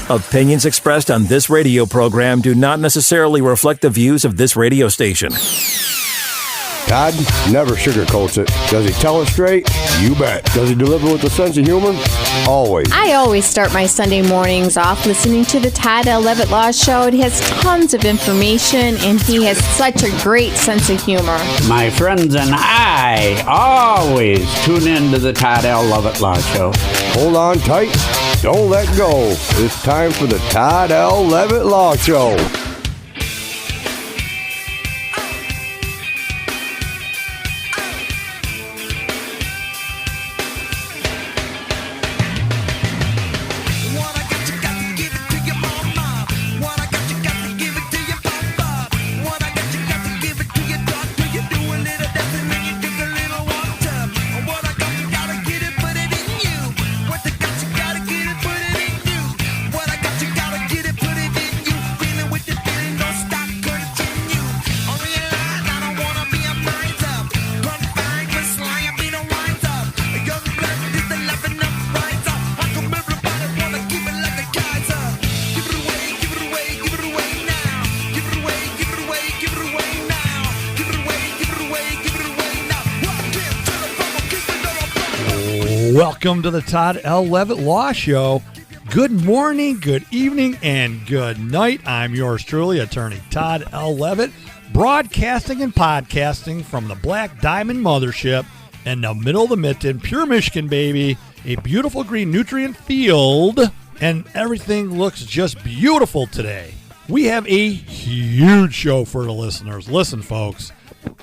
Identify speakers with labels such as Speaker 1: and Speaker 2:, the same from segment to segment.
Speaker 1: Opinions expressed on this radio program do not necessarily reflect the views of this radio station.
Speaker 2: Todd never sugarcoats it. Does he tell it straight? You bet. Does he deliver with a sense of humor? Always.
Speaker 3: I always start my Sunday mornings off listening to the Todd L. Levitt Law Show. It has tons of information, and he has such a great sense of humor.
Speaker 4: My friends and I always tune in to the Todd L. Levitt Law Show.
Speaker 2: Hold on tight. Don't let go. It's time for the Todd L. Levitt Law Show.
Speaker 5: Welcome to the Todd L. Levitt Law Show. Good morning, good evening, and good night. I'm yours truly, Attorney Todd L. Levitt, broadcasting and podcasting from the Black Diamond Mothership in the middle of the mitten, pure Michigan, baby. A beautiful green nutrient field, and everything looks just beautiful today. We have a huge show for the listeners. Listen, folks,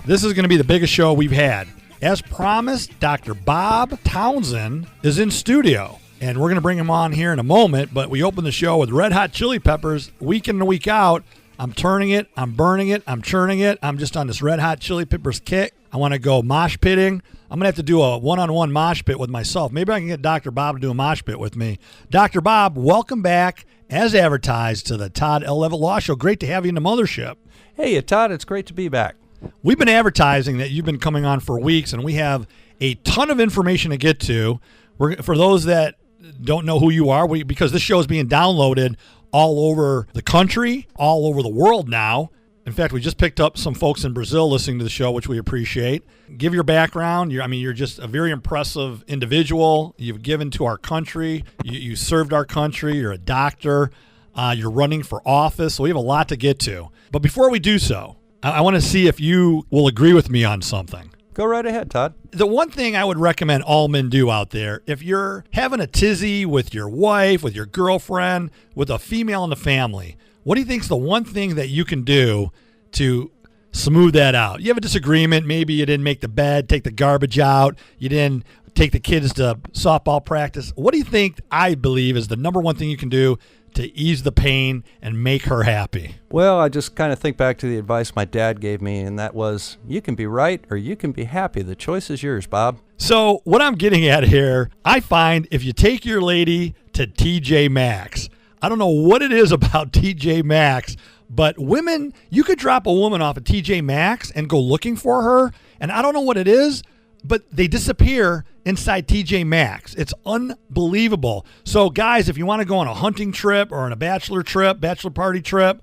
Speaker 5: this is going to be the biggest show we've had. As promised, Dr. Bob Townsend is in studio, and we're going to bring him on here in a moment, but we open the show with Red Hot Chili Peppers week in and week out. I'm turning it, I'm burning it, I'm churning it. I'm just on this Red Hot Chili Peppers kick. I want to go mosh pitting. I'm going to have to do a one-on-one mosh pit with myself. Maybe I can get Dr. Bob to do a mosh pit with me. Dr. Bob, welcome back, as advertised, to the Todd L. Levitt Law Show. Great to have you in the mothership.
Speaker 6: Hey, Todd, it's great to be back.
Speaker 5: We've been advertising that you've been coming on for weeks, and we have a ton of information to get to. For those that don't know who you are, because this show is being downloaded all over the country, all over the world now. In fact, we just picked up some folks in Brazil listening to the show, which we appreciate. Give your background. You're just a very impressive individual. You've given to our country. You served our country. You're a doctor. You're running for office. So we have a lot to get to. But before we do so, I want to see if you will agree with me on something.
Speaker 6: Go right ahead, Todd.
Speaker 5: The one thing I would recommend all men do out there, if you're having a tizzy with your wife, with your girlfriend, with a female in the family, what do you think is the one thing that you can do to smooth that out? You have a disagreement. Maybe you didn't make the bed, take the garbage out. You didn't take the kids to softball practice. What do you think, I believe, is the number one thing you can do to ease the pain and make her happy?
Speaker 6: Well, I just kind of think back to the advice my dad gave me, and that was, you can be right or you can be happy. The choice is yours, Bob.
Speaker 5: So what I'm getting at here, I find if you take your lady to TJ Maxx, I don't know what it is about TJ Maxx, but women, you could drop a woman off at TJ Maxx and go looking for her, and I don't know what it is, but they disappear inside TJ Maxx. It's unbelievable. So, guys, if you want to go on a hunting trip or on a bachelor party trip,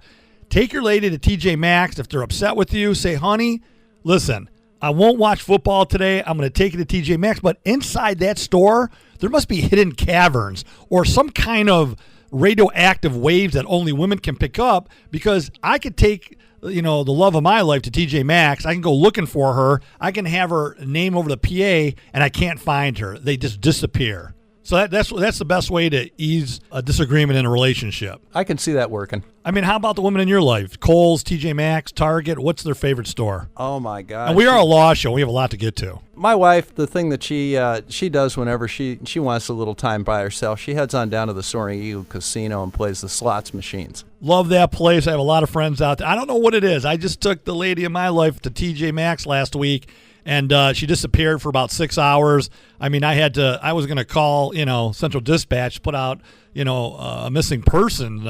Speaker 5: take your lady to TJ Maxx. If they're upset with you, say, honey, listen, I won't watch football today. I'm going to take you to TJ Maxx. But inside that store, there must be hidden caverns or some kind of radioactive waves that only women can pick up, because I could take the love of my life to TJ Maxx. I can go looking for her. I can have her name over the PA, and I can't find her. They just disappear. So that's the best way to ease a disagreement in a relationship.
Speaker 6: I can see that working.
Speaker 5: How about the women in your life? Kohl's, TJ Maxx, Target. What's their favorite store?
Speaker 6: Oh, my God.
Speaker 5: And we are a law show. We have a lot to get to.
Speaker 6: My wife, the thing that she does whenever she wants a little time by herself, she heads on down to the Soaring Eagle Casino and plays the slots machines.
Speaker 5: Love that place. I have a lot of friends out there. I don't know what it is. I just took the lady of my life to TJ Maxx last week, and she disappeared for about 6 hours. I was going to call, Central Dispatch, put out, a missing person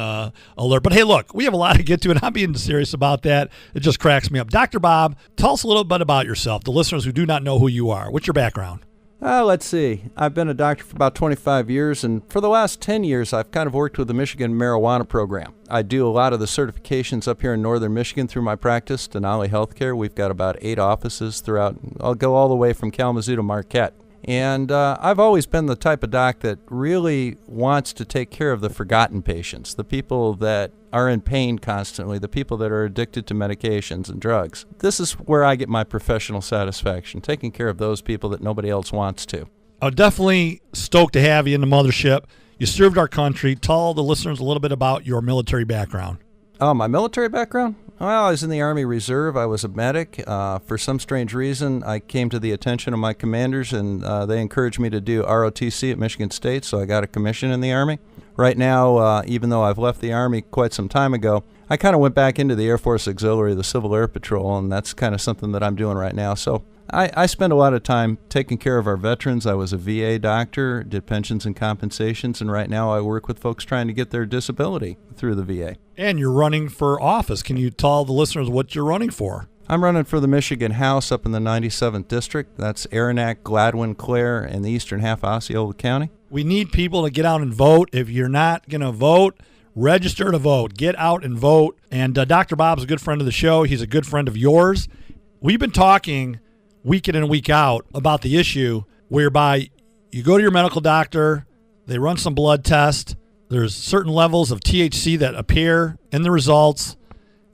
Speaker 5: alert. But hey, look, we have a lot to get to, and I'm being serious about that. It just cracks me up. Dr. Bob, tell us a little bit about yourself, the listeners who do not know who you are. What's your background?
Speaker 6: Let's see. I've been a doctor for about 25 years, and for the last 10 years, I've kind of worked with the Michigan marijuana program. I do a lot of the certifications up here in northern Michigan through my practice, Denali Healthcare. We've got about 8 offices throughout. I'll go all the way from Kalamazoo to Marquette. And I've always been the type of doc that really wants to take care of the forgotten patients, the people that are in pain constantly, the people that are addicted to medications and drugs. This is where I get my professional satisfaction, taking care of those people that nobody else wants to.
Speaker 5: I'm definitely stoked to have you in the mothership. You served our country. Tell the listeners a little bit about your military background.
Speaker 6: Oh, my military background? Well, I was in the Army Reserve. I was a medic. For some strange reason, I came to the attention of my commanders, and they encouraged me to do ROTC at Michigan State, so I got a commission in the Army. Right now, even though I've left the Army quite some time ago, I kind of went back into the Air Force Auxiliary, the Civil Air Patrol, and that's kind of something that I'm doing right now. So I spend a lot of time taking care of our veterans. I was a VA doctor, did pensions and compensations, and right now I work with folks trying to get their disability through the VA.
Speaker 5: And you're running for office. Can you tell the listeners what you're running for?
Speaker 6: I'm running for the Michigan House up in the 97th District. That's Aranac, Gladwin, Clare, and the eastern half of Osceola County.
Speaker 5: We need people to get out and vote. If you're not going to vote, register to vote. Get out and vote. And Dr. Bob's a good friend of the show. He's a good friend of yours. We've been talking week in and week out about the issue whereby you go to your medical doctor, they run some blood tests, there's certain levels of THC that appear in the results,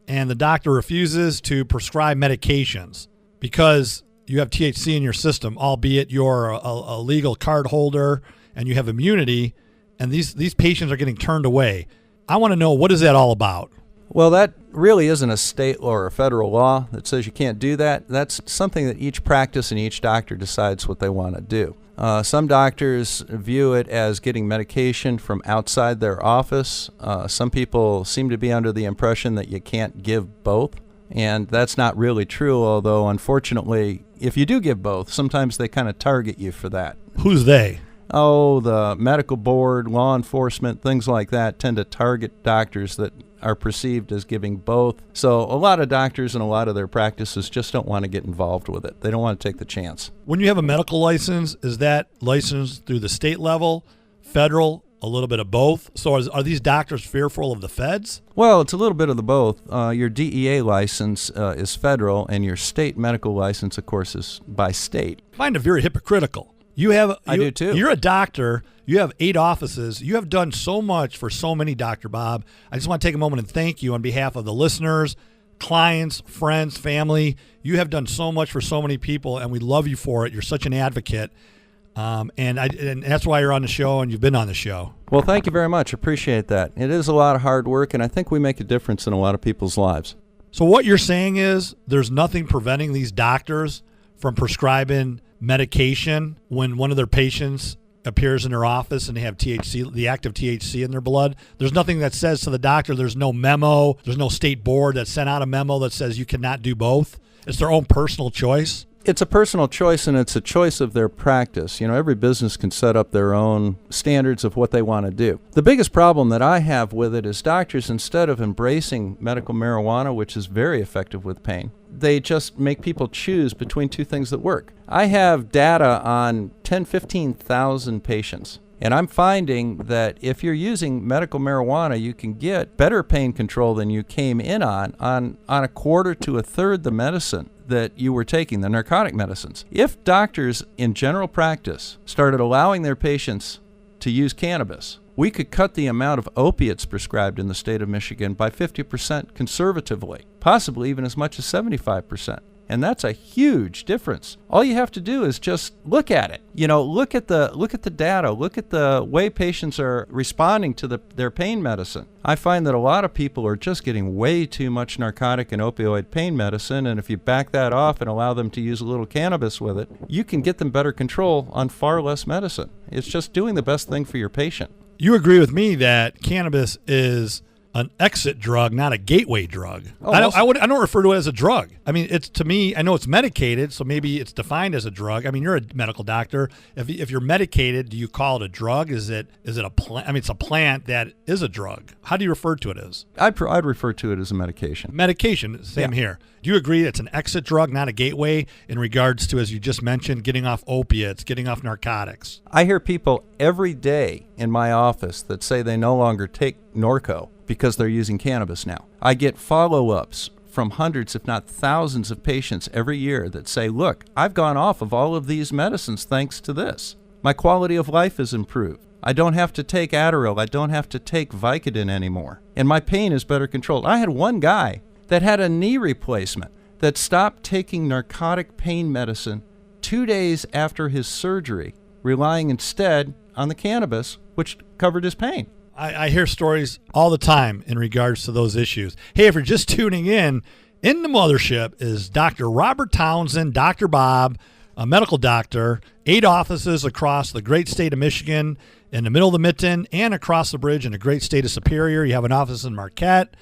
Speaker 5: and the doctor refuses to prescribe medications because you have THC in your system, albeit you're a legal card holder and you have immunity, and these patients are getting turned away. I want to know, what is that all about?
Speaker 6: Well, that really isn't a state or a federal law that says you can't do that. That's something that each practice and each doctor decides what they want to do. Some doctors view it as getting medication from outside their office. Some people seem to be under the impression that you can't give both, and that's not really true, although unfortunately, if you do give both, sometimes they kind of target you for that.
Speaker 5: Who's they?
Speaker 6: Oh, the medical board, law enforcement, things like that tend to target doctors that are perceived as giving both. So a lot of doctors and a lot of their practices just don't want to get involved with it. They don't want to take the chance.
Speaker 5: When you have a medical license, is that licensed through the state level, federal, a little bit of both? So are these doctors fearful of the feds?
Speaker 6: Well, it's a little bit of the both. Your DEA license is federal, and your state medical license, of course, is by state.
Speaker 5: I find it very hypocritical. I
Speaker 6: do too.
Speaker 5: You're a doctor. You have 8 offices. You have done so much for so many, Dr. Bob. I just want to take a moment and thank you on behalf of the listeners, clients, friends, family. You have done so much for so many people, and we love you for it. You're such an advocate, and that's why you're on the show, and you've been on the show.
Speaker 6: Well, thank you very much. Appreciate that. It is a lot of hard work, and I think we make a difference in a lot of people's lives.
Speaker 5: So what you're saying is there's nothing preventing these doctors from prescribing medication when one of their patients appears in their office and they have THC, the active THC in their blood. There's nothing that says to the doctor, there's no memo, there's no state board that sent out a memo that says you cannot do both. It's their own personal choice.
Speaker 6: It's a personal choice, and it's a choice of their practice. You know, every business can set up their own standards of what they want to do. The biggest problem that I have with it is doctors, instead of embracing medical marijuana, which is very effective with pain, they just make people choose between 2 things that work. I have data on 15,000 patients. And I'm finding that if you're using medical marijuana, you can get better pain control than you came in on a quarter to a third the medicine that you were taking, the narcotic medicines. If doctors in general practice started allowing their patients to use cannabis, we could cut the amount of opiates prescribed in the state of Michigan by 50% conservatively, possibly even as much as 75%. And that's a huge difference. All you have to do is just look at it. You know, look at the data. Look at the way patients are responding to their pain medicine. I find that a lot of people are just getting way too much narcotic and opioid pain medicine, and if you back that off and allow them to use a little cannabis with it, you can get them better control on far less medicine. It's just doing the best thing for your patient.
Speaker 5: You agree with me that cannabis is an exit drug, not a gateway drug.
Speaker 6: Oh,
Speaker 5: I don't refer to it as a drug. I mean, it's, to me, I know it's medicated, so maybe it's defined as a drug. I mean, you're a medical doctor. If you're medicated, do you call it a drug? Is it a plant? I mean, it's a plant that is a drug. How do you refer to it as?
Speaker 6: I'd refer to it as a medication.
Speaker 5: Medication, same here. Do you agree it's an exit drug, not a gateway, in regards to, as you just mentioned, getting off opiates, getting off narcotics?
Speaker 6: I hear people every day in my office that say they no longer take Norco because they're using cannabis now. I get follow-ups from hundreds, if not thousands, of patients every year that say, look, I've gone off of all of these medicines thanks to this. My quality of life is improved. I don't have to take Adderall. I don't have to take Vicodin anymore. And my pain is better controlled. I had one guy that had a knee replacement that stopped taking narcotic pain medicine 2 days after his surgery, relying instead on the cannabis, which covered his pain.
Speaker 5: I hear stories all the time in regards to those issues. Hey, if you're just tuning in the mothership is Dr. Robert Townsend, Dr. Bob, a medical doctor, 8 offices across the great state of Michigan, in the middle of the mitten, and across the bridge in the great state of Superior. You have an office in Marquette,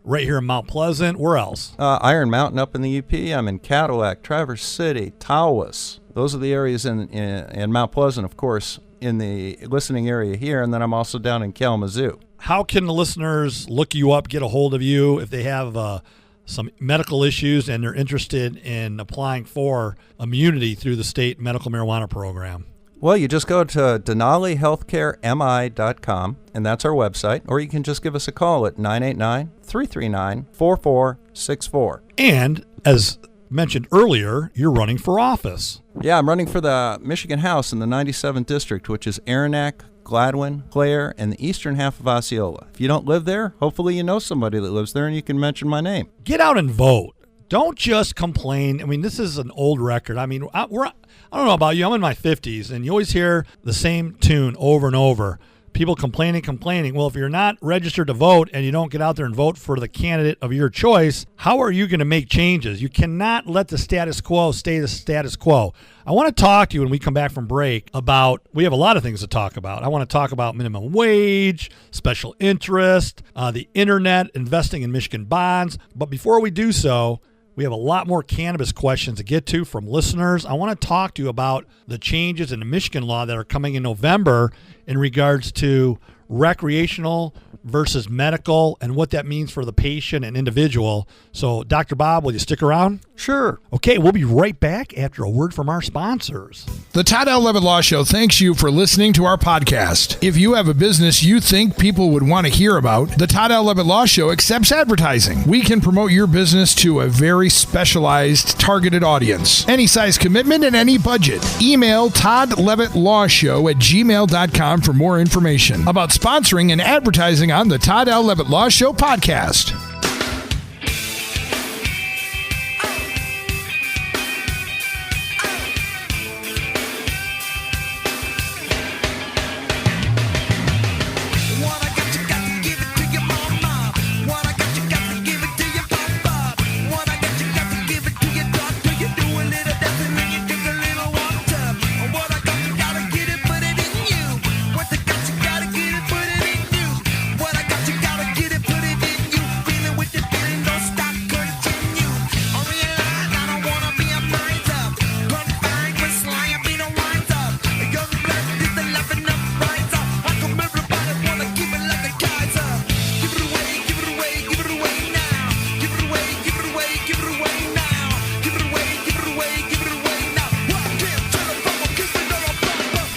Speaker 5: right here in Mount Pleasant. Where else?
Speaker 6: Iron Mountain up in the UP. I'm in Cadillac, Traverse City, Tawas. Those are the areas in Mount Pleasant, of course, in the listening area here, and then I'm also down in Kalamazoo.
Speaker 5: How can the listeners look you up, get a hold of you if they have some medical issues and they're interested in applying for immunity through the state medical marijuana program?
Speaker 6: Well, you just go to denalihealthcaremi.com, and that's our website, or you can just give us a call at 989-339-4464.
Speaker 5: And as mentioned earlier, you're running for office.
Speaker 6: Yeah, I'm running for the Michigan House in the 97th District, which is Aranac, Gladwin, Clare, and the eastern half of Osceola. If you don't live there, hopefully you know somebody that lives there and you can mention my name.
Speaker 5: Get out and vote. Don't just complain. I mean, this is an old record. I mean, I don't know about you. I'm in my 50s, and you always hear the same tune over and over. People complaining. Well, if you're not registered to vote and you don't get out there and vote for the candidate of your choice, how are you going to make changes? You cannot let the status quo stay the status quo. I want to talk to you when we come back from break about, we have a lot of things to talk about. I want to talk about minimum wage, special interest, the internet, investing in Michigan bonds. But before we do so, we have a lot more cannabis questions to get to from listeners. I want to talk to you about the changes in the Michigan law that are coming in November in regards to recreational versus medical and what that means for the patient and individual. So, Dr. Bob, will you stick around?
Speaker 6: Sure.
Speaker 5: Okay, we'll be right back after a word from our sponsors.
Speaker 7: The Todd L. Levitt Law Show thanks you for listening to our podcast. If you have a business you think people would want to hear about, the Todd L. Levitt Law Show accepts advertising. We can promote your business to a very specialized, targeted audience. Any size commitment and any budget. Email toddlevittlawshow@gmail.com for more information about sponsoring and advertising on the Todd L. Levitt Law Show podcast.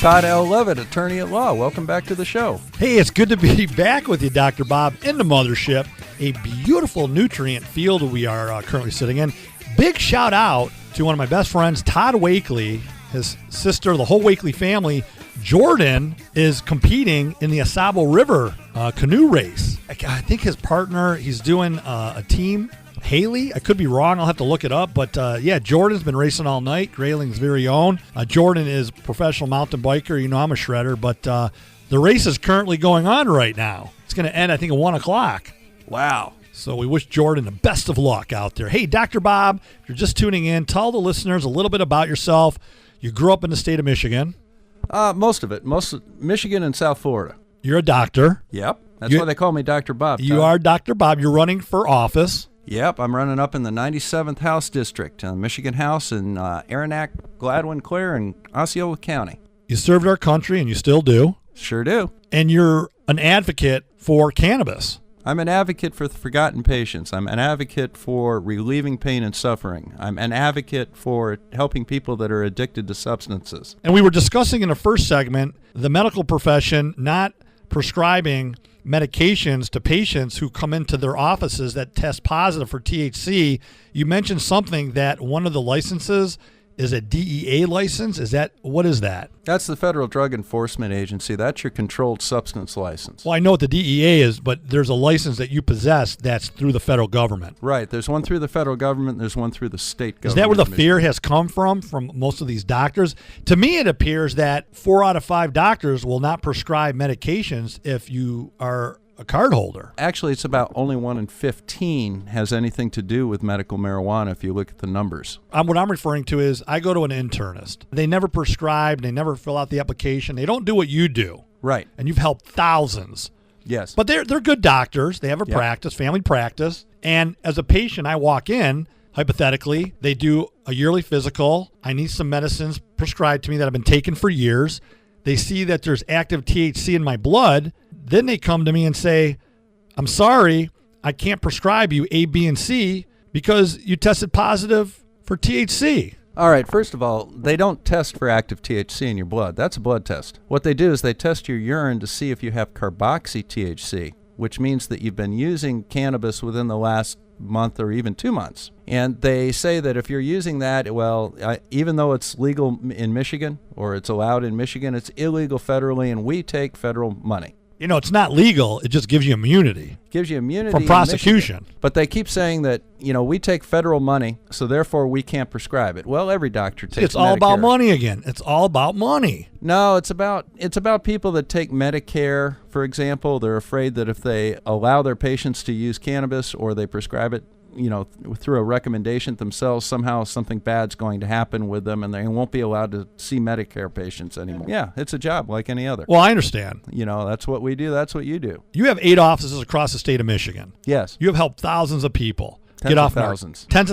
Speaker 6: Todd L. Levitt, attorney at law. Welcome back to the show.
Speaker 5: Hey, it's good to be back with you, Dr. Bob, in the mothership. A beautiful nutrient field we are currently sitting in. Big shout out to one of my best friends, Todd Wakely, his sister, the whole Wakely family. Jordan is competing in the Asabo River canoe race. I think his partner, he's doing a team. Haley, I could be wrong. I'll have to look it up. But, yeah, Jordan's been racing all night. Grayling's very own. Jordan is a professional mountain biker. You know I'm a shredder. But the race is currently going on right now. It's going to end, I think, at 1 o'clock. Wow. So we wish Jordan the best of luck out there. Hey, Dr. Bob, if you're just tuning in, tell the listeners a little bit about yourself. You grew up in the state of Michigan.
Speaker 6: Most of it. Michigan and South Florida.
Speaker 5: You're a doctor.
Speaker 6: Yep. That's why they call me Dr. Bob.
Speaker 5: You are Dr. Bob. You're running for office.
Speaker 6: Yep. I'm running up in the 97th House District, Michigan House in Aranac, Gladwin, Clare, and Osceola County.
Speaker 5: You served our country, and you still do.
Speaker 6: Sure do.
Speaker 5: And you're an advocate for cannabis.
Speaker 6: I'm an advocate for the forgotten patients. I'm an advocate for relieving pain and suffering. I'm an advocate for helping people that are addicted to substances.
Speaker 5: And we were discussing in the first segment the medical profession not prescribing medications to patients who come into their offices that test positive for THC. You mentioned something that one of the licenses is a DEA license. What is that?
Speaker 6: That's the Federal Drug Enforcement Agency. That's your controlled substance license.
Speaker 5: Well, I know what the DEA is, but there's a license that you possess that's through the federal government.
Speaker 6: Right. There's one through the federal government. There's one through the state government.
Speaker 5: Is that where the fear has come from most of these doctors? To me, it appears that 4 out of 5 doctors will not prescribe medications if you are a card holder.
Speaker 6: Actually, it's about only 1 in 15 has anything to do with medical marijuana if you look at the numbers.
Speaker 5: What I'm referring to is I go to an internist. They never prescribe. They never fill out the application. They don't do what you do.
Speaker 6: Right.
Speaker 5: And you've helped thousands.
Speaker 6: Yes.
Speaker 5: But they're good doctors. They have a practice, family practice. And as a patient, I walk in, hypothetically, they do a yearly physical. I need some medicines prescribed to me that have been taken for years. They see that there's active THC in my blood. Then they come to me and say, I'm sorry, I can't prescribe you A, B, and C because you tested positive for THC.
Speaker 6: All right, first of all, they don't test for active THC in your blood. That's a blood test. What they do is they test your urine to see if you have carboxy-THC, which means that you've been using cannabis within the last month or even 2 months. And they say that if you're using that, even though it's legal in Michigan or it's allowed in Michigan, it's illegal federally, and we take federal money.
Speaker 5: You know, it's not legal. It just gives you immunity.
Speaker 6: Gives you immunity
Speaker 5: from prosecution.
Speaker 6: But they keep saying that, we take federal money, so therefore we can't prescribe it. Well, every doctor takes
Speaker 5: It's all about money again. It's all about money.
Speaker 6: No, it's about people that take Medicare, for example. They're afraid that if they allow their patients to use cannabis or they prescribe it, through a recommendation themselves, somehow something bad's going to happen with them and they won't be allowed to see Medicare patients anymore. Yeah, it's a job like any other.
Speaker 5: Well, I understand.
Speaker 6: That's what we do. That's what you do.
Speaker 5: You have 8 offices across the state of Michigan.
Speaker 6: Yes.
Speaker 5: You have helped thousands of people
Speaker 6: Tens of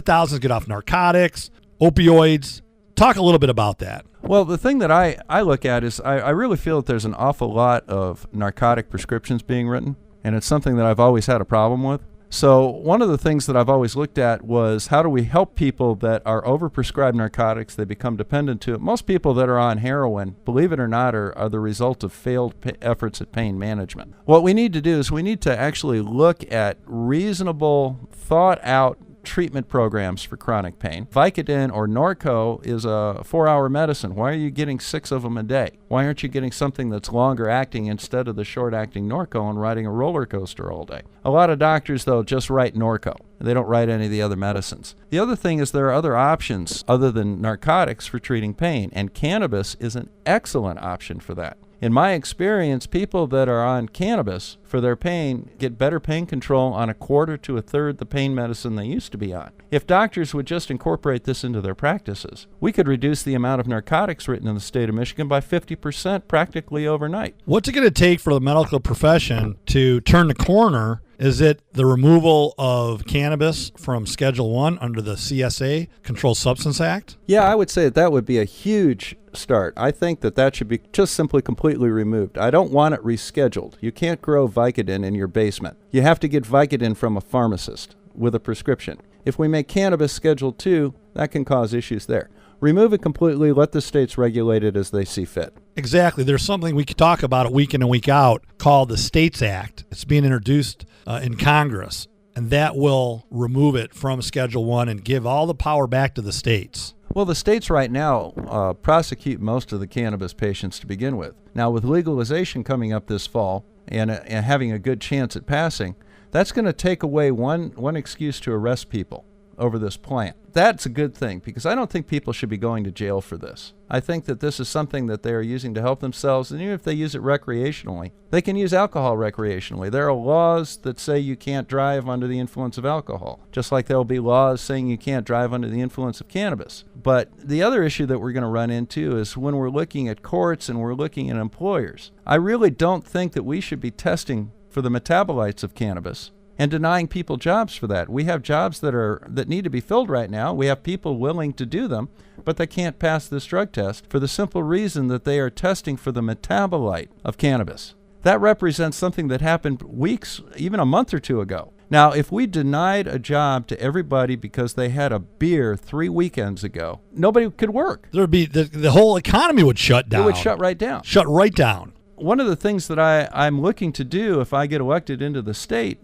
Speaker 6: thousands
Speaker 5: get off narcotics, opioids. Talk a little bit about that.
Speaker 6: Well, the thing that I look at is I really feel that there's an awful lot of narcotic prescriptions being written, and it's something that I've always had a problem with. So one of the things that I've always looked at was how do we help people that are overprescribed narcotics, they become dependent to it. Most people that are on heroin, believe it or not, are the result of failed efforts at pain management. What we need to do is we need to actually look at reasonable, thought-out treatment programs for chronic pain. Vicodin or Norco is a 4-hour medicine. Why are you getting 6 of them a day? Why aren't you getting something that's longer acting instead of the short acting Norco and riding a roller coaster all day? A lot of doctors, though, just write Norco. They don't write any of the other medicines. The other thing is there are other options other than narcotics for treating pain, and cannabis is an excellent option for that. In my experience, people that are on cannabis for their pain get better pain control on 1/4 to 1/3 the pain medicine they used to be on. If doctors would just incorporate this into their practices, we could reduce the amount of narcotics written in the state of Michigan by 50% practically overnight.
Speaker 5: What's it going to take for the medical profession to turn the corner? Is it the removal of cannabis from Schedule 1 under the CSA, Controlled Substance Act?
Speaker 6: Yeah, I would say that would be a huge start. I think that should be just simply completely removed. I don't want it rescheduled. You can't grow Vicodin in your basement. You have to get Vicodin from a pharmacist with a prescription. If we make cannabis Schedule 2, that can cause issues there. Remove it completely, let the states regulate it as they see fit.
Speaker 5: Exactly. There's something we could talk about week in and week out called the States Act. It's being introduced in Congress, and that will remove it from Schedule 1 and give all the power back to the states.
Speaker 6: Well, the states right now prosecute most of the cannabis patients to begin with. Now, with legalization coming up this fall and having a good chance at passing, that's going to take away one excuse to arrest people. over this plant. That's a good thing, because I don't think people should be going to jail for this. I think that this is something that they are using to help themselves, and even if they use it recreationally, they can use alcohol recreationally. There are laws that say you can't drive under the influence of alcohol, just like there will be laws saying you can't drive under the influence of cannabis. But the other issue that we're going to run into is when we're looking at courts and we're looking at employers. I really don't think that we should be testing for the metabolites of cannabis and denying people jobs for that. We have jobs that need to be filled right now. We have people willing to do them, but they can't pass this drug test for the simple reason that they are testing for the metabolite of cannabis. That represents something that happened weeks, even a month or two ago. Now, if we denied a job to everybody because they had a beer 3 weekends ago, nobody could work.
Speaker 5: There would be the whole economy would shut down.
Speaker 6: It would shut right down.
Speaker 5: Shut right down.
Speaker 6: One of the things that I'm looking to do if I get elected into the state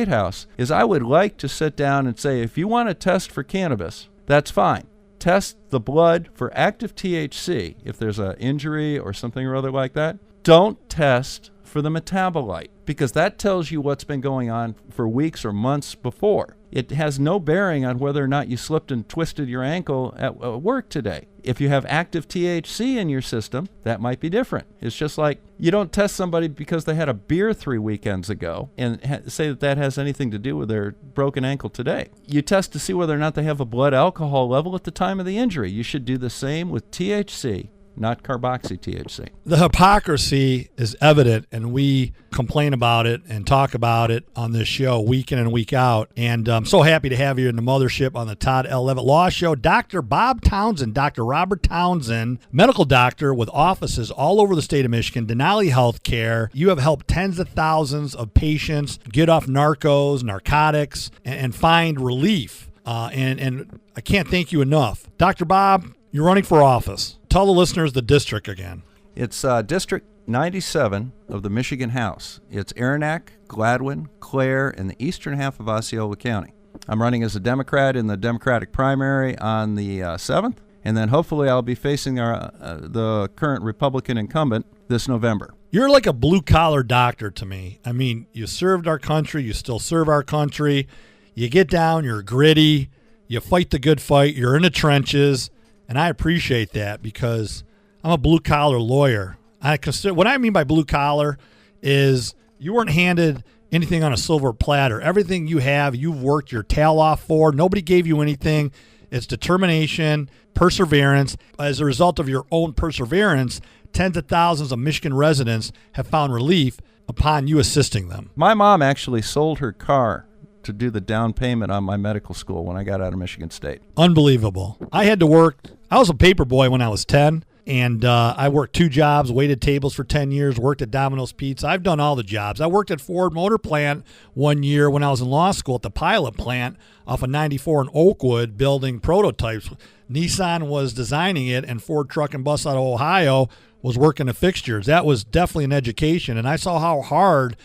Speaker 6: house, is I would like to sit down and say, if you want to test for cannabis, that's fine. Test the blood for active THC if there's an injury or something or other like that. Don't test for the metabolite, because that tells you what's been going on for weeks or months before. It has no bearing on whether or not you slipped and twisted your ankle at work today. If you have active THC in your system, that might be different. It's just like you don't test somebody because they had a beer 3 weekends ago and say that has anything to do with their broken ankle today. You test to see whether or not they have a blood alcohol level at the time of the injury. You should do the same with THC, not carboxy-THC.
Speaker 5: The hypocrisy is evident, and we complain about it and talk about it on this show week in and week out. And I'm so happy to have you in the mothership on the Todd L. Levitt Law Show. Dr. Bob Townsend, Dr. Robert Townsend, medical doctor with offices all over the state of Michigan, Denali Healthcare. You have helped tens of thousands of patients get off narcos, narcotics, and find relief. And I can't thank you enough. Dr. Bob, you're running for office. Tell the listeners the district again.
Speaker 6: It's District 97 of the Michigan House. It's Aranac, Gladwin, Clare, and the eastern half of Osceola County. I'm running as a Democrat in the Democratic primary on the 7th, and then hopefully I'll be facing the current Republican incumbent this November.
Speaker 5: You're like a blue-collar doctor to me. I mean, you served our country. You still serve our country. You get down. You're gritty. You fight the good fight. You're in the trenches. And I appreciate that, because I'm a blue-collar lawyer. What I mean by blue-collar is you weren't handed anything on a silver platter. Everything you have, you've worked your tail off for. Nobody gave you anything. It's determination, perseverance. As a result of your own perseverance, tens of thousands of Michigan residents have found relief upon you assisting them.
Speaker 6: My mom actually sold her car to do the down payment on my medical school when I got out of Michigan State.
Speaker 5: Unbelievable. I had to work. I was a paper boy when I was 10, and I worked 2 jobs, waited tables for 10 years, worked at Domino's Pizza. I've done all the jobs. I worked at Ford Motor Plant 1 year when I was in law school at the pilot plant off of 94 in Oakwood, building prototypes. Nissan was designing it, and Ford Truck and Bus out of Ohio was working the fixtures. That was definitely an education, and I saw how hard,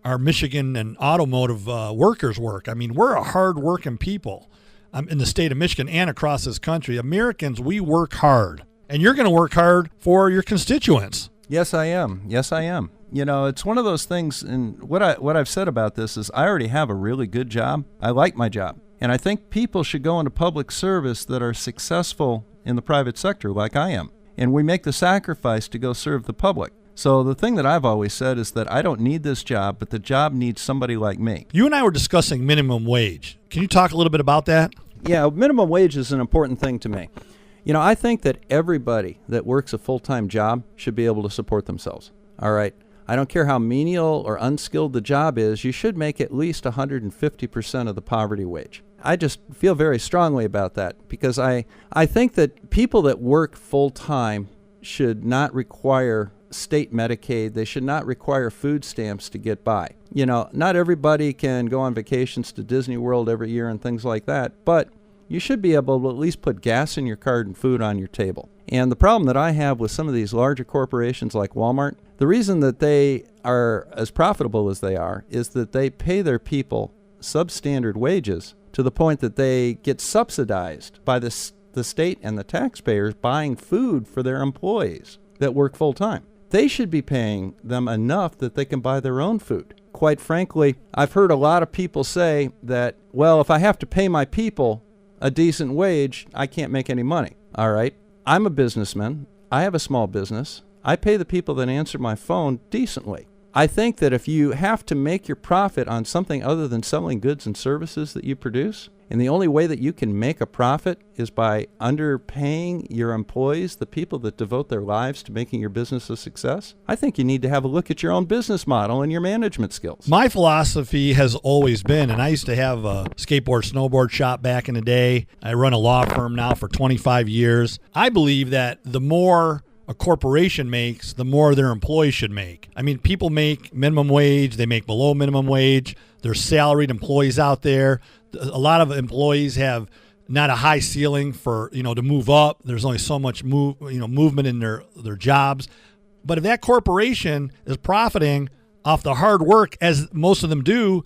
Speaker 5: our Michigan and automotive workers work. I mean, we're a hard-working people in the state of Michigan and across this country. Americans, we work hard. And you're going to work hard for your constituents.
Speaker 6: Yes, I am. It's one of those things, and what I've said about this is I already have a really good job. I like my job. And I think people should go into public service that are successful in the private sector like I am. And we make the sacrifice to go serve the public. So the thing that I've always said is that I don't need this job, but the job needs somebody like me.
Speaker 5: You and I were discussing minimum wage. Can you talk a little bit about that?
Speaker 6: Yeah, minimum wage is an important thing to me. I think that everybody that works a full-time job should be able to support themselves. All right? I don't care how menial or unskilled the job is, you should make at least 150% of the poverty wage. I just feel very strongly about that, because I think that people that work full-time should not require state Medicaid. They should not require food stamps to get by. Not everybody can go on vacations to Disney World every year and things like that, but you should be able to at least put gas in your car and food on your table. And the problem that I have with some of these larger corporations like Walmart, the reason that they are as profitable as they are is that they pay their people substandard wages to the point that they get subsidized by the state and the taxpayers buying food for their employees that work full time. they should be paying them enough that they can buy their own food. Quite frankly, I've heard a lot of people say that, well, if I have to pay my people a decent wage, I can't make any money. All right, I'm a businessman. I have a small business. I pay the people that answer my phone decently. I think that if you have to make your profit on something other than selling goods and services that you produce, and the only way that you can make a profit is by underpaying your employees, the people that devote their lives to making your business a success, I think you need to have a look at your own business model and your management skills.
Speaker 5: My philosophy has always been, and I used to have a skateboard, snowboard shop back in the day. I run a law firm now for 25 years. I believe that the more a corporation makes, the more their employees should make. I mean, people make minimum wage, they make below minimum wage. There's salaried employees out there. A lot of employees have not a high ceiling for, to move up. There's only so much movement in their jobs. But if that corporation is profiting off the hard work, as most of them do,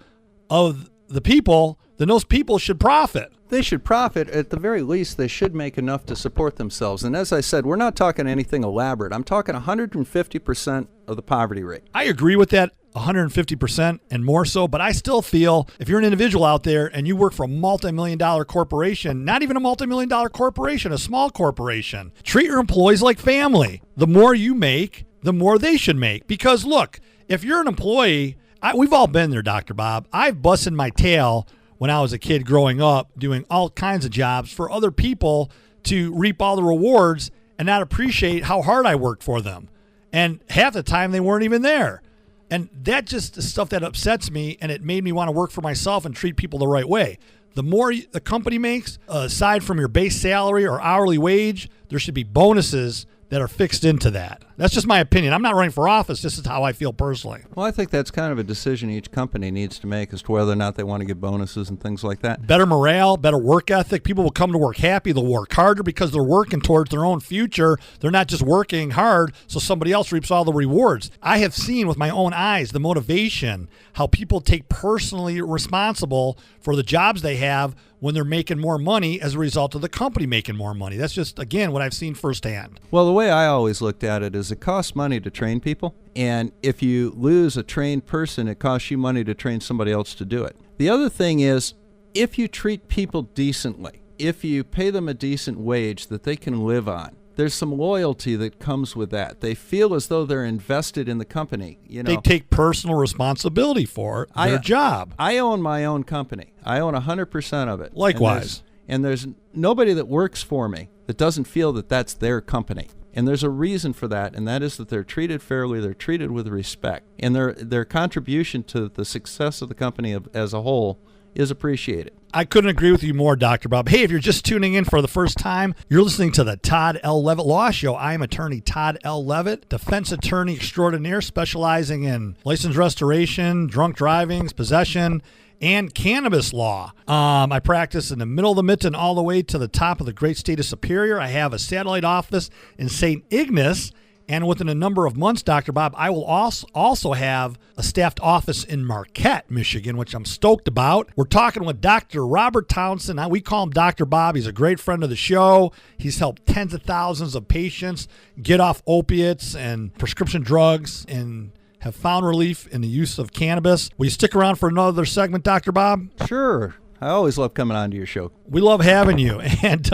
Speaker 5: of the people, then those people should profit.
Speaker 6: They should profit. At the very least, they should make enough to support themselves. And as I said, we're not talking anything elaborate. I'm talking 150% of the poverty rate.
Speaker 5: I agree with that 150% and more so, but I still feel if you're an individual out there and you work for a multi-million-dollar corporation, not even a multi-million-dollar corporation, a small corporation, treat your employees like family. The more you make, the more they should make. Because look, if you're an employee, we've all been there, Dr. Bob. I've busted my tail when I was a kid growing up doing all kinds of jobs for other people to reap all the rewards and not appreciate how hard I worked for them. And half the time they weren't even there. And that just is stuff that upsets me, and it made me want to work for myself and treat people the right way. The more the company makes, aside from your base salary or hourly wage, there should be bonuses that are fixed into that. That's just my opinion. I'm not running for office. This is how I feel personally.
Speaker 6: Well, I think that's kind of a decision each company needs to make as to whether or not they want to give bonuses and things like that.
Speaker 5: Better morale, better work ethic. People will come to work happy. They'll work harder because they're working towards their own future. They're not just working hard so somebody else reaps all the rewards. I have seen with my own eyes the motivation, how people take personally responsible for the jobs they have when they're making more money as a result of the company making more money. That's just, again, what I've seen firsthand.
Speaker 6: Well, the way I always looked at it is it costs money to train people. And if you lose a trained person, it costs you money to train somebody else to do it. The other thing is, if you treat people decently, if you pay them a decent wage that they can live on, there's some loyalty that comes with that. They feel as though they're invested in the company.
Speaker 5: They take personal responsibility for their job.
Speaker 6: I own my own company. I own 100% of it.
Speaker 5: Likewise.
Speaker 6: And there's nobody that works for me that doesn't feel that that's their company. And there's a reason for that, and that is that they're treated fairly, they're treated with respect, and their contribution to the success of the company as a whole is appreciated.
Speaker 5: I couldn't agree with you more, Dr. Bob. Hey, if you're just tuning in for the first time, you're listening to the Todd L. Levitt Law Show. I am attorney Todd L. Levitt, defense attorney extraordinaire, specializing in license restoration, drunk driving, possession, and cannabis law. I practice in the middle of the mitten all the way to the top of the great state of Superior. I have a satellite office in St. Ignace. And within a number of months, Dr. Bob, I will also have a staffed office in Marquette, Michigan, which I'm stoked about. We're talking with Dr. Robert Townsend. We call him Dr. Bob. He's a great friend of the show. He's helped tens of thousands of patients get off opiates and prescription drugs and have found relief in the use of cannabis. Will you stick around for another segment, Dr. Bob?
Speaker 6: Sure. I always love coming on to your show.
Speaker 5: We love having you. And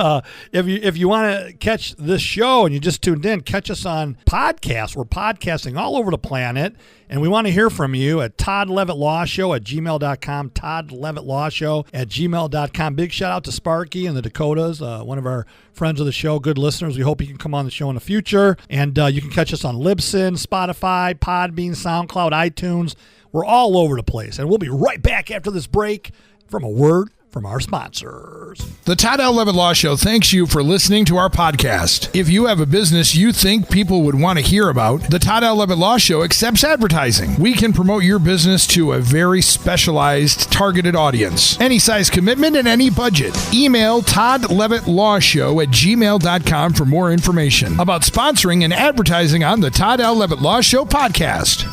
Speaker 5: if you want to catch this show and you just tuned in, catch us on podcasts. We're podcasting all over the planet. And we want to hear from you at toddlevittlawshow@gmail.com, toddlevittlawshow@gmail.com. Big shout out to Sparky and the Dakotas, one of our friends of the show, good listeners. We hope you can come on the show in the future. And you can catch us on Libsyn, Spotify, Podbean, SoundCloud, iTunes. We're all over the place. And we'll be right back after this break from a word from our sponsors.
Speaker 7: The Todd L. Levitt Law Show thanks you for listening to our podcast. If you have a business you think people would want to hear about, the Todd L. Levitt Law Show accepts advertising. We can promote your business to a very specialized, targeted audience. Any size commitment and any budget. Email toddlevittlawshow@gmail.com for more information about sponsoring and advertising on the Todd L. Levitt Law Show podcast.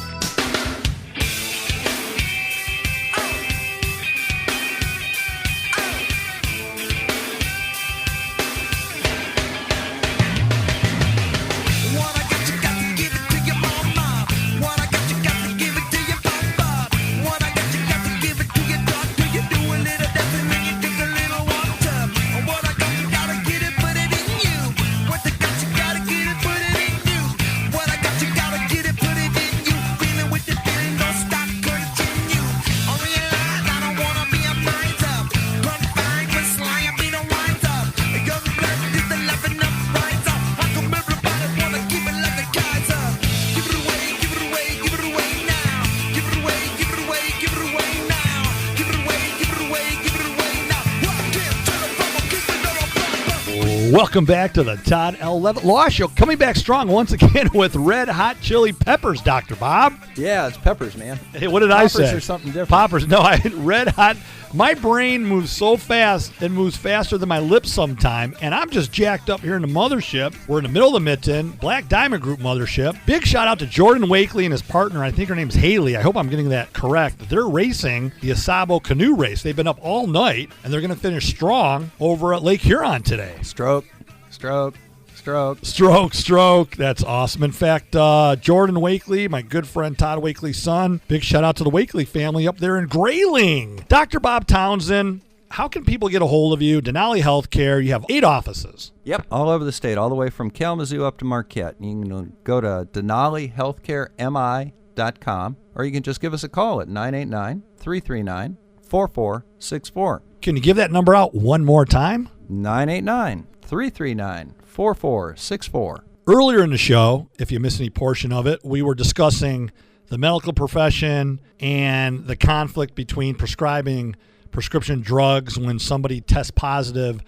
Speaker 8: Wanna get you, got to give it to you all.
Speaker 5: Welcome back to the Todd L. Levitt Law Show. Coming back strong once again with red hot chili peppers, Dr. Bob.
Speaker 6: Yeah, it's peppers, man.
Speaker 5: Hey, what did I say?
Speaker 6: Poppers or something different.
Speaker 5: Poppers. No, I red hot. My brain moves so fast, it moves faster than my lips sometime, and I'm just jacked up here in the mothership. We're in the middle of the mitten, Black Diamond Group mothership. Big shout out to Jordan Wakely and his partner. I think her name's Haley. I hope I'm getting that correct. They're racing the Asabo canoe race. They've been up all night, and they're going to finish strong over at Lake Huron today.
Speaker 6: Stroke, stroke, stroke.
Speaker 5: Stroke, stroke. That's awesome. In fact, Jordan Wakely, my good friend Todd Wakely's son, big shout out to the Wakely family up there in Grayling. Dr. Bob Townsend, how can people get a hold of you? Denali Healthcare, you have 8 offices.
Speaker 6: Yep, all over the state, all the way from Kalamazoo up to Marquette. You can go to denalihealthcaremi.com, or you can just give us a call at 989-339-4464.
Speaker 5: Can you give that number out one more time?
Speaker 6: 989-339-4464.
Speaker 5: Earlier in the show, if you missed any portion of it, we were discussing the medical profession and the conflict between prescribing prescription drugs when somebody tests positive,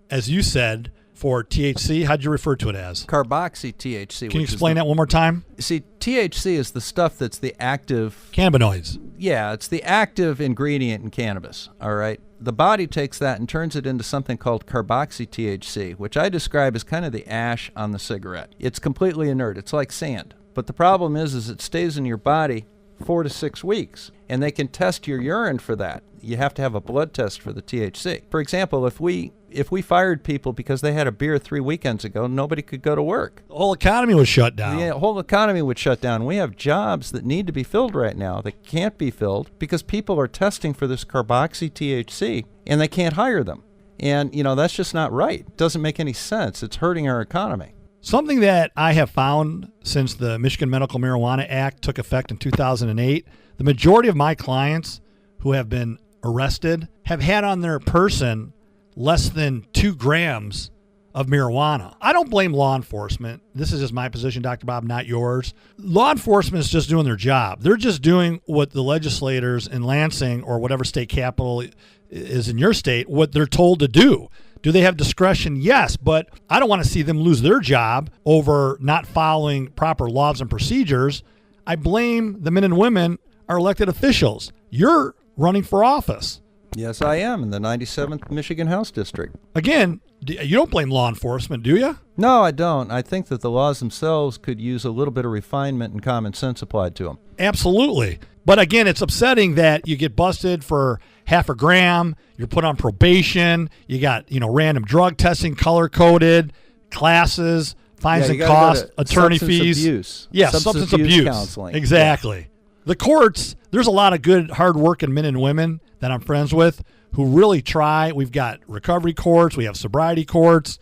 Speaker 5: as you said, for THC. How'd you refer to it as?
Speaker 6: Carboxy-THC.
Speaker 5: Can you explain that one more time?
Speaker 6: See, THC is the stuff that's the active...
Speaker 5: Cannabinoids.
Speaker 6: Yeah, it's the active ingredient in cannabis, all right? The body takes that and turns it into something called carboxy-THC, which I describe as kind of the ash on the cigarette. It's completely inert. It's like sand. But the problem is it stays in your body 4 to 6 weeks, and they can test your urine for that. You have to have a blood test for the THC. For example, if we fired people because they had a beer 3 weekends ago, nobody could go to work.
Speaker 5: The whole economy was shut down.
Speaker 6: The whole economy would shut down. We have jobs that need to be filled right now that can't be filled because people are testing for this carboxy-THC, and they can't hire them. And, that's just not right. It doesn't make any sense. It's hurting our economy.
Speaker 5: Something that I have found since the Michigan Medical Marijuana Act took effect in 2008, the majority of my clients who have been arrested have had on their person less than 2 grams of marijuana. I don't blame law enforcement. This is just my position, Dr. Bob, not yours. Law enforcement is just doing their job. They're just doing what the legislators in Lansing or whatever state capital is in your state, what they're told to do. Do they have discretion? Yes, but I don't want to see them lose their job over not following proper laws and procedures. I blame the men and women, our elected officials. You're running for office.
Speaker 6: Yes, I am, in the 97th Michigan House District.
Speaker 5: Again, you don't blame law enforcement, do you?
Speaker 6: No, I don't. I think that the laws themselves could use a little bit of refinement and common sense applied to them.
Speaker 5: Absolutely. But again, it's upsetting that you get busted for half a gram, you're put on probation, you got, random drug testing, color-coded, classes, fines and costs, attorney fees.
Speaker 6: Abuse.
Speaker 5: Yeah, substance abuse.
Speaker 6: Counseling.
Speaker 5: Exactly. Yeah. The courts, there's a lot of good, hard-working men and women that I'm friends with who really try. We've got recovery courts. We have sobriety courts.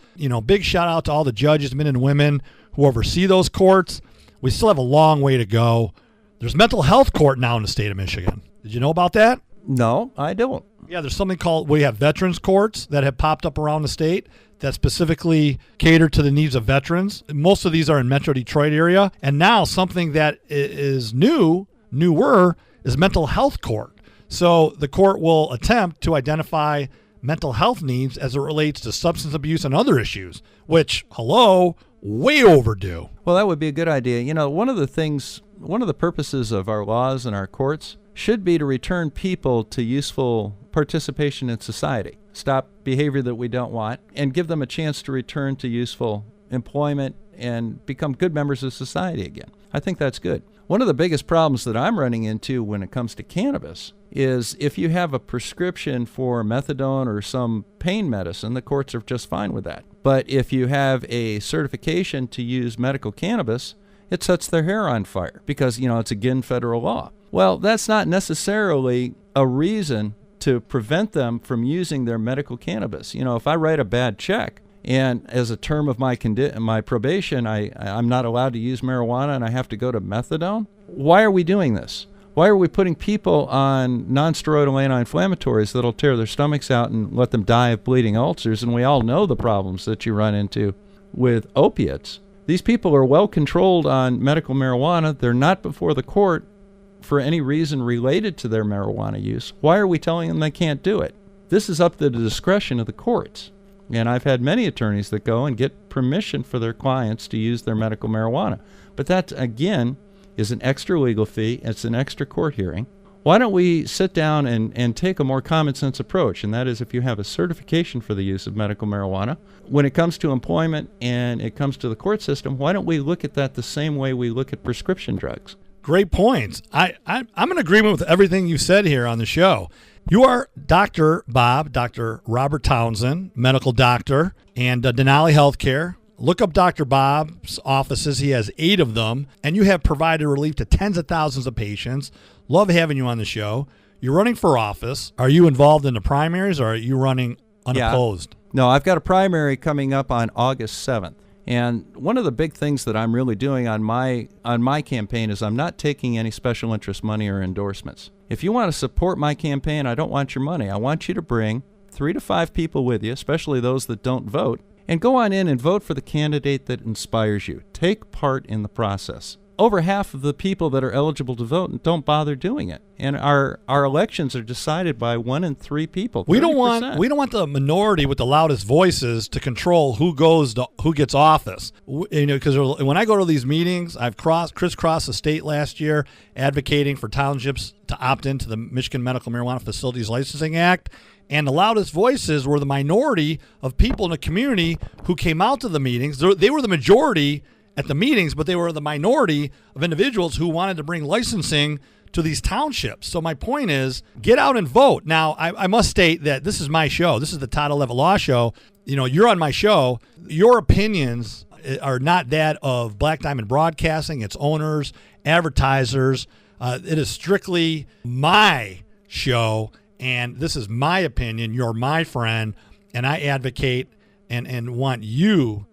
Speaker 5: Big shout-out to all the judges, men and women who oversee those courts. We still have a long way to go. There's mental health court now in the state of Michigan. Did you know about that?
Speaker 6: No, I don't.
Speaker 5: Yeah, there's something called, we have veterans courts that have popped up around the state that specifically cater to the needs of veterans. Most of these are in Metro Detroit area. And now something that is newer, is mental health court. So the court will attempt to identify mental health needs as it relates to substance abuse and other issues, which, way overdue.
Speaker 6: Well, that would be a good idea. One of the purposes of our laws and our courts should be to return people to useful participation in society, stop behavior that we don't want, and give them a chance to return to useful employment and become good members of society again. I think that's good. One of the biggest problems that I'm running into when it comes to cannabis is if you have a prescription for methadone or some pain medicine, the courts are just fine with that. But if you have a certification to use medical cannabis, it sets their hair on fire because, it's against federal law. Well, that's not necessarily a reason to prevent them from using their medical cannabis. If I write a bad check and as a term of my probation, I'm not allowed to use marijuana and I have to go to methadone, why are we doing this? Why are we putting people on non-steroidal anti-inflammatories that'll tear their stomachs out and let them die of bleeding ulcers? And we all know the problems that you run into with opiates. These people are well controlled on medical marijuana. They're not before the court for any reason related to their marijuana use. Why are we telling them they can't do it? This is up to the discretion of the courts. And I've had many attorneys that go and get permission for their clients to use their medical marijuana. But that, again, is an extra legal fee. It's an extra court hearing. Why don't we sit down and take a more common sense approach? And that is, if you have a certification for the use of medical marijuana, when it comes to employment and it comes to the court system, why don't we look at that the same way we look at prescription drugs?
Speaker 5: Great points. I'm in agreement with everything you said here on the show. You are Dr. Bob, Dr. Robert Townsend, medical doctor, and Denali Healthcare. Look up Dr. Bob's offices. He has 8 of them, and you have provided relief to tens of thousands of patients. Love having you on the show. You're running for office. Are you involved in the primaries, or are you running unopposed?
Speaker 6: Yeah. No, I've got a primary coming up on August 7th. And one of the big things that I'm really doing on my campaign is I'm not taking any special interest money or endorsements. If you want to support my campaign, I don't want your money. I want you to bring 3 to 5 people with you, especially those that don't vote, and go on in and vote for the candidate that inspires you. Take part in the process. Over half of the people that are eligible to vote don't bother doing it. And our elections are decided by 1 in 3 people. 30%.
Speaker 5: We don't want the minority with the loudest voices to control who gets office. Because when I go to these meetings, I've crisscrossed the state last year advocating for townships to opt into the Michigan Medical Marijuana Facilities Licensing Act. And the loudest voices were the minority of people in the community who came out to the meetings. They were the majority at the meetings, but they were the minority of individuals who wanted to bring licensing to these townships. So my point is, get out and vote. Now, I must state that this is my show. This is the Todd 11 Law Show. You're on my show. Your opinions are not that of Black Diamond Broadcasting, its owners, advertisers. It is strictly my show, and this is my opinion. You're my friend, and I advocate and want you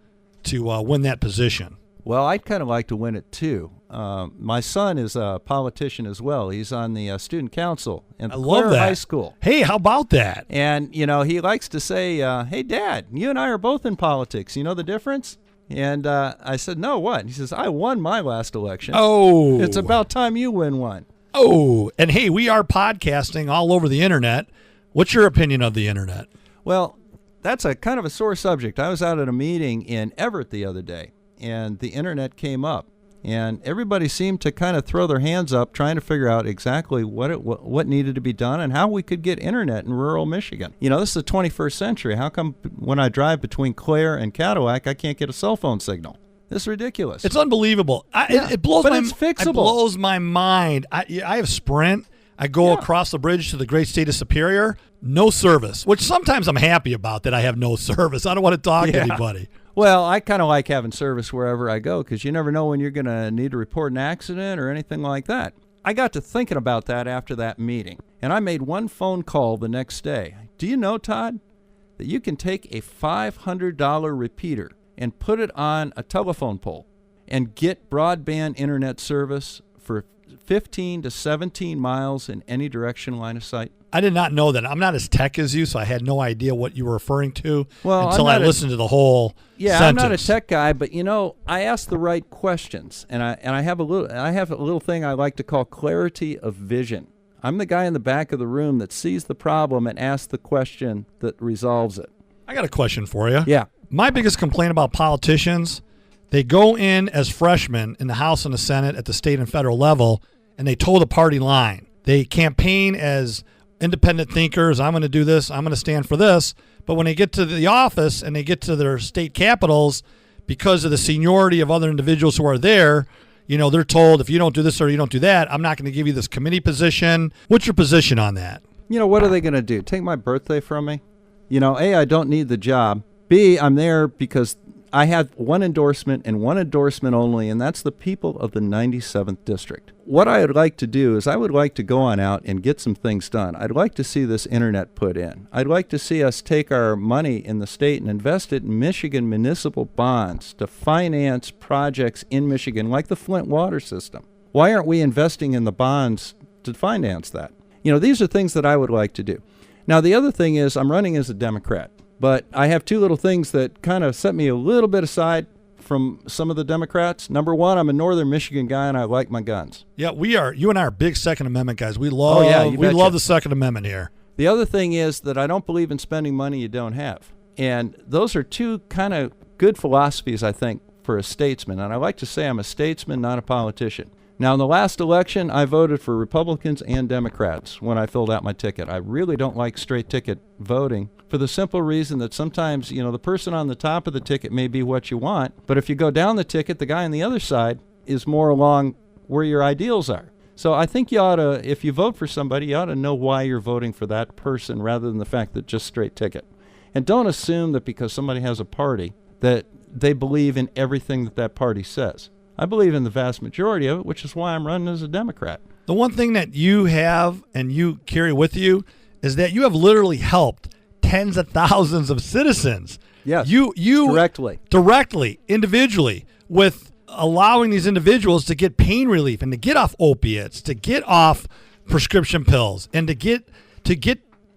Speaker 5: to win that position.
Speaker 6: Well, I'd kind of like to win it, too. My son is a politician as well. He's on the student council at Clare High School.
Speaker 5: Hey, how about that?
Speaker 6: And, he likes to say, hey, Dad, you and I are both in politics. You know the difference? And I said, no, what? He says, I won my last election.
Speaker 5: Oh.
Speaker 6: It's about time you win one.
Speaker 5: Oh, and hey, we are podcasting all over the internet. What's your opinion of the internet?
Speaker 6: Well, that's a kind of a sore subject. I was out at a meeting in Everett the other day, and the internet came up, and everybody seemed to kind of throw their hands up trying to figure out exactly what needed to be done and how we could get internet in rural Michigan. This is the 21st century. How come when I drive between Clare and Cadillac, I can't get a cell phone signal? This is ridiculous.
Speaker 5: It's unbelievable. It blows
Speaker 6: it's fixable.
Speaker 5: It blows my mind. I have Sprint. I go across the bridge to the great state of Superior. No service, which sometimes I'm happy about that I have no service. I don't want to talk to anybody.
Speaker 6: Well, I kind of like having service wherever I go because you never know when you're going to need to report an accident or anything like that. I got to thinking about that after that meeting, and I made one phone call the next day. Do you know, Todd, that you can take a $500 repeater and put it on a telephone pole and get broadband internet service for 15 to 17 miles in any direction line of sight?
Speaker 5: I did not know that. I'm not as tech as you, so I had no idea what you were referring to until I listened to the whole sentence.
Speaker 6: I'm not a tech guy, but I ask the right questions, and I have a little thing I like to call clarity of vision. I'm the guy in the back of the room that sees the problem and asks the question that resolves it.
Speaker 5: I got a question for you.
Speaker 6: Yeah.
Speaker 5: My biggest complaint about politicians, they go in as freshmen in the House and the Senate at the state and federal level, and they toe the party line. They campaign as independent thinkers. I'm going to do this. I'm going to stand for this. But when they get to the office and they get to their state capitals, because of the seniority of other individuals who are there, they're told, if you don't do this or you don't do that, I'm not going to give you this committee position. What's your position on that?
Speaker 6: What are they going to do? Take my birthday from me? A, I don't need the job. B, I'm there because I have one endorsement and one endorsement only, and that's the people of the 97th District. What I would like to do is I would like to go on out and get some things done. I'd like to see this internet put in. I'd like to see us take our money in the state and invest it in Michigan municipal bonds to finance projects in Michigan, like the Flint water system. Why aren't we investing in the bonds to finance that? These are things that I would like to do. Now, the other thing is I'm running as a Democrat. But I have 2 little things that kind of set me a little bit aside from some of the Democrats. Number one, I'm a Northern Michigan guy, and I like my guns.
Speaker 5: Yeah, we are. You and I are big Second Amendment guys. We love the Second Amendment here.
Speaker 6: The other thing is that I don't believe in spending money you don't have. And those are two kind of good philosophies, I think, for a statesman. And I like to say I'm a statesman, not a politician. Now, in the last election, I voted for Republicans and Democrats when I filled out my ticket. I really don't like straight ticket voting for the simple reason that sometimes, the person on the top of the ticket may be what you want, but if you go down the ticket, the guy on the other side is more along where your ideals are. So I think you ought to, if you vote for somebody, you ought to know why you're voting for that person rather than the fact that just straight ticket. And don't assume that because somebody has a party that they believe in everything that that party says. I believe in the vast majority of it, which is why I'm running as a Democrat.
Speaker 5: The one thing that you have and you carry with you is that you have literally helped tens of thousands of citizens.
Speaker 6: Yes,
Speaker 5: you directly, individually, with allowing these individuals to get pain relief and to get off opiates, to get off prescription pills, and to get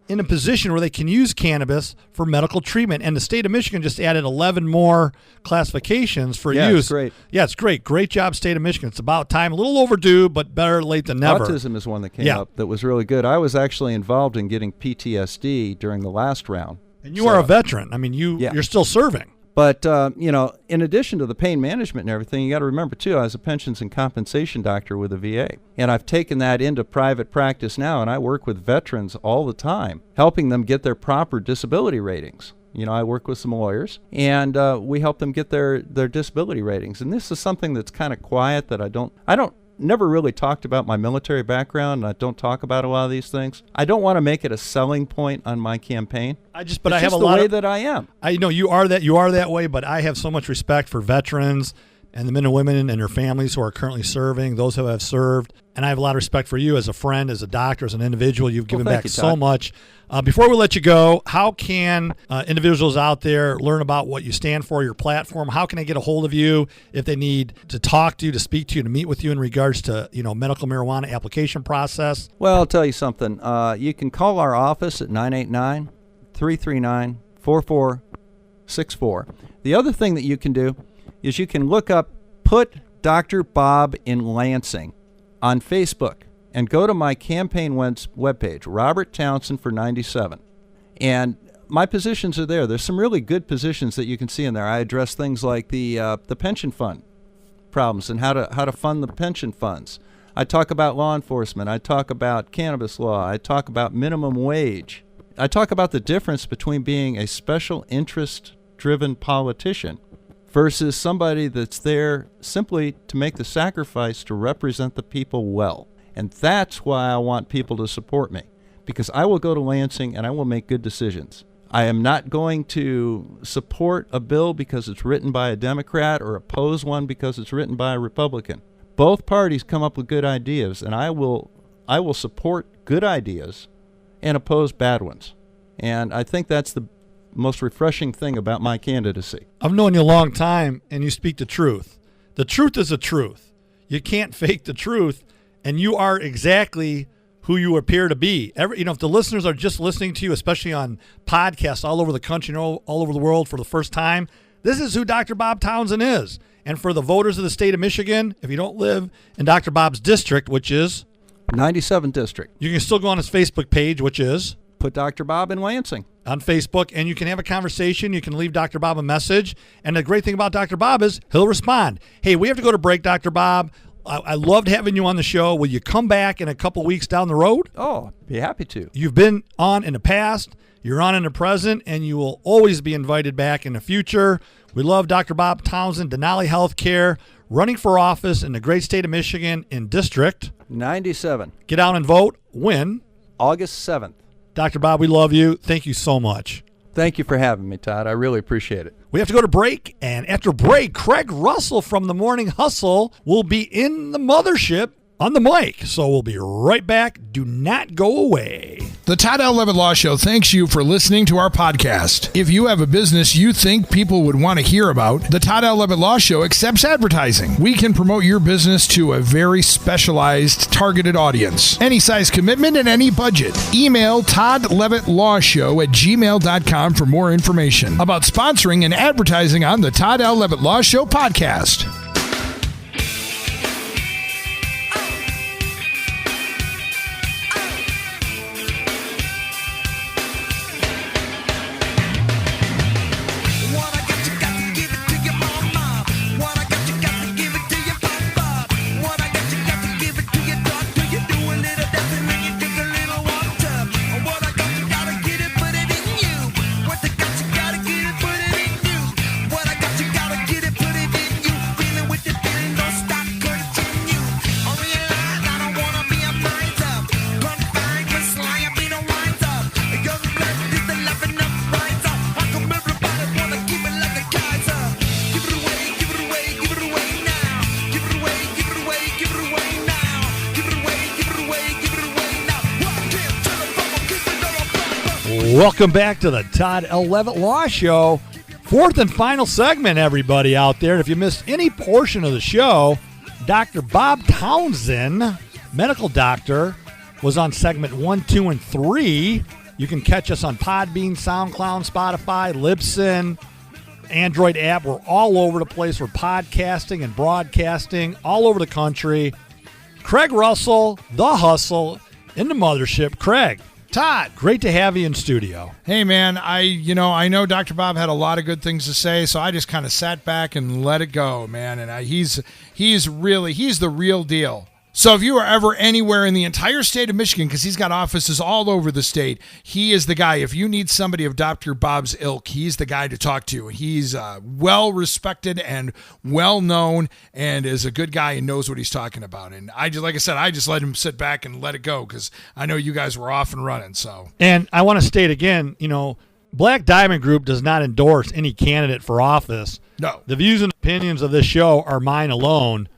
Speaker 5: in a position where they can use cannabis for medical treatment. And the state of Michigan just added 11 more classifications for use.
Speaker 6: It's great.
Speaker 5: Yeah, it's great. Great job, state of Michigan. It's about time. A little overdue, but better late than never.
Speaker 6: Autism is one that came up that was really good. I was actually involved in getting PTSD during the last round.
Speaker 5: And you are a veteran. I mean, you're still serving.
Speaker 6: But, in addition to the pain management and everything, you got to remember, too, I was a pensions and compensation doctor with the VA. And I've taken that into private practice now, and I work with veterans all the time, helping them get their proper disability ratings. I work with some lawyers, and we help them get their disability ratings. And this is something that's kind of quiet that I don't never really talked about my military background, and I don't talk about a lot of these things. I don't want to make it a selling point on my campaign.
Speaker 5: I have a lot
Speaker 6: the way that I am.
Speaker 5: I know you are that way, but I have so much respect for veterans and the men and women and their families who are currently serving, those who have served. And I have a lot of respect for you as a friend, as a doctor, as an individual. You've given back so much. Before we let you go, how can individuals out there learn about what you stand for, your platform? How can they get a hold of you if they need to talk to you, to speak to you, to meet with you in regards to medical marijuana application process?
Speaker 6: Well, I'll tell you something. You can call our office at 989-339-4464. The other thing that you can do is you can look up Put Dr. Bob in Lansing on Facebook and go to my campaign webpage, Robert Townsend for 97. And my positions are there. There's some really good positions that you can see in there. I address things like the pension fund problems and how to fund the pension funds. I talk about law enforcement. I talk about cannabis law. I talk about minimum wage. I talk about the difference between being a special interest-driven politician versus somebody that's there simply to make the sacrifice to represent the people well. And that's why I want people to support me, because I will go to Lansing and I will make good decisions. I am not going to support a bill because it's written by a Democrat or oppose one because it's written by a Republican. Both parties come up with good ideas, and I will support good ideas and oppose bad ones. And I think that's the most refreshing thing about my candidacy.
Speaker 5: I've known you a long time, and you speak the truth. The truth is the truth. You can't fake the truth, and you are exactly who you appear to be. If the listeners are just listening to you, especially on podcasts all over the country and all over the world for the first time, this is who Dr. Bob Townsend is. And for the voters of the state of Michigan, if you don't live in Dr. Bob's district, which is
Speaker 6: 97 District,
Speaker 5: you can still go on his Facebook page, which is
Speaker 6: Put Dr. Bob in Lansing
Speaker 5: on Facebook, and you can have a conversation. You can leave Dr. Bob a message. And the great thing about Dr. Bob is he'll respond. Hey, we have to go to break, Dr. Bob. I loved having you on the show. Will you come back in a couple weeks down the road?
Speaker 6: Oh, be happy to.
Speaker 5: You've been on in the past, you're on in the present, and you will always be invited back in the future. We love Dr. Bob Townsend, Denali Healthcare, running for office in the great state of Michigan in District
Speaker 6: 97.
Speaker 5: Get out and vote. Win.
Speaker 6: August 7th.
Speaker 5: Dr. Bob, we love you. Thank you so much.
Speaker 6: Thank you for having me, Todd. I really appreciate it.
Speaker 5: We have to go to break, and after break, Craig Russell from the Morning Hustle will be in the mothership on the mic. So we'll be right back. Do not go away.
Speaker 7: The Todd L. Levitt Law Show thanks you for listening to our podcast. If you have a business you think people would want to hear about, the Todd L. Levitt Law Show accepts advertising. We can promote your business to a very specialized, targeted audience. Any size commitment and any budget. Email toddlevittlawshow@gmail.com for more information about sponsoring and advertising on the Todd L. Levitt Law Show podcast.
Speaker 5: Welcome back to the Todd L. Levitt Law Show. Fourth and final segment, everybody out there. If you missed any portion of the show, Dr. Bob Townsend, medical doctor, was on segment 1, 2, and 3. You can catch us on Podbean, SoundCloud, Spotify, Libsyn, Android app. We're all over the place. We're podcasting and broadcasting all over the country. Craig Russell, The Hustle, in the mothership. Craig.
Speaker 7: Todd,
Speaker 5: great to have you in studio.
Speaker 7: Hey, man, I know Dr. Bob had a lot of good things to say, so I just kind of sat back and let it go, man. And he's the real deal. So if you are ever anywhere in the entire state of Michigan, because he's got offices all over the state, he is the guy. If you need somebody of Dr. Bob's ilk, he's the guy to talk to. He's well-respected and well-known and is a good guy and knows what he's talking about. And I just let him sit back and let it go because I know you guys were off and running. So,
Speaker 5: and I want to state again, Black Diamond Group does not endorse any candidate for office.
Speaker 7: No.
Speaker 5: The views and opinions of this show are mine alone.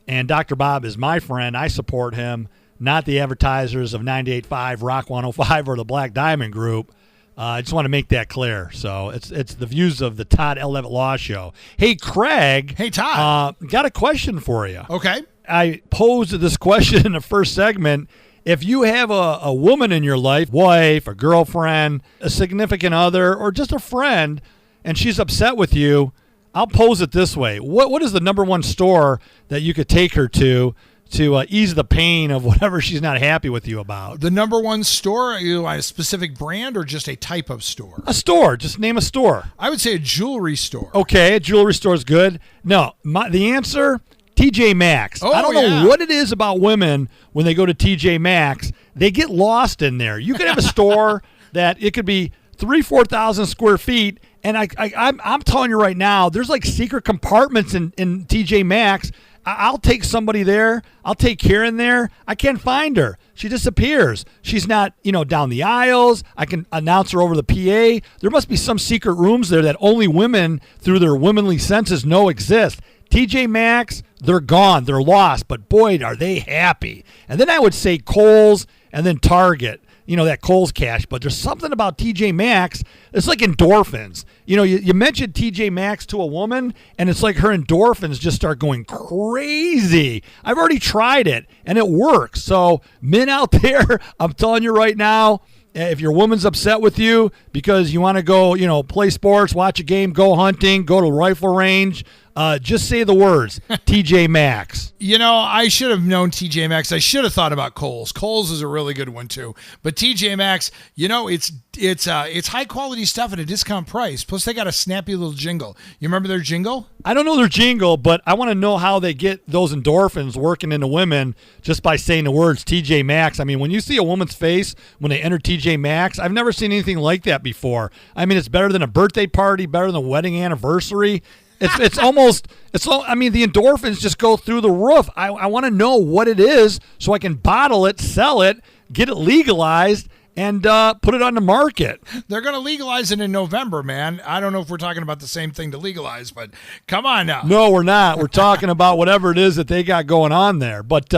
Speaker 5: And Dr. Bob is my friend. I support him, not the advertisers of 98.5, Rock 105, or the Black Diamond Group. I just want to make that clear. So it's the views of the Todd L. Levitt Law Show. Hey, Craig.
Speaker 7: Hey, Todd.
Speaker 5: Got a question for you.
Speaker 7: Okay.
Speaker 5: I posed this question in the first segment. If you have a woman in your life, wife, a girlfriend, a significant other, or just a friend, and she's upset with you, I'll pose it this way. What is the number one store that you could take her to ease the pain of whatever she's not happy with you about?
Speaker 7: The number one store, a specific brand or just a type of store?
Speaker 5: A store. Just name a store.
Speaker 7: I would say a jewelry store.
Speaker 5: Okay, a jewelry store is good. No, the answer, TJ Maxx.
Speaker 7: Oh,
Speaker 5: I don't know what it is about women when they go to TJ Maxx. They get lost in there. You could have a store that it could be 4,000 square feet. And I'm telling you right now, there's like secret compartments in TJ Maxx. I'll take somebody there. I'll take Karen there. I can't find her. She disappears. She's not, down the aisles. I can announce her over the PA. There must be some secret rooms there that only women, through their womanly senses, know exist. TJ Maxx, they're gone. They're lost. But boy, are they happy. And then I would say Kohl's and then Target. That Kohl's cash, but there's something about TJ Maxx. It's like endorphins. You mentioned TJ Maxx to a woman, and it's like her endorphins just start going crazy. I've already tried it, and it works. So, men out there, I'm telling you right now, if your woman's upset with you because you want to go, play sports, watch a game, go hunting, go to a rifle range, just say the words, TJ Maxx.
Speaker 7: I should have known TJ Maxx. I should have thought about Kohl's. Kohl's is a really good one too. But TJ Maxx, it's high quality stuff at a discount price. Plus they got a snappy little jingle. You remember their jingle?
Speaker 5: I don't know their jingle, but I want to know how they get those endorphins working into women just by saying the words TJ Maxx. I mean, when you see a woman's face when they enter TJ Maxx, I've never seen anything like that before. I mean, it's better than a birthday party, better than a wedding anniversary. The endorphins just go through the roof. I want to know what it is so I can bottle it, sell it, get it legalized, and put it on the market.
Speaker 7: They're going to legalize it in November, man. I don't know if we're talking about the same thing to legalize, but come on now.
Speaker 5: No, we're not. We're talking about whatever it is that they got going on there. But,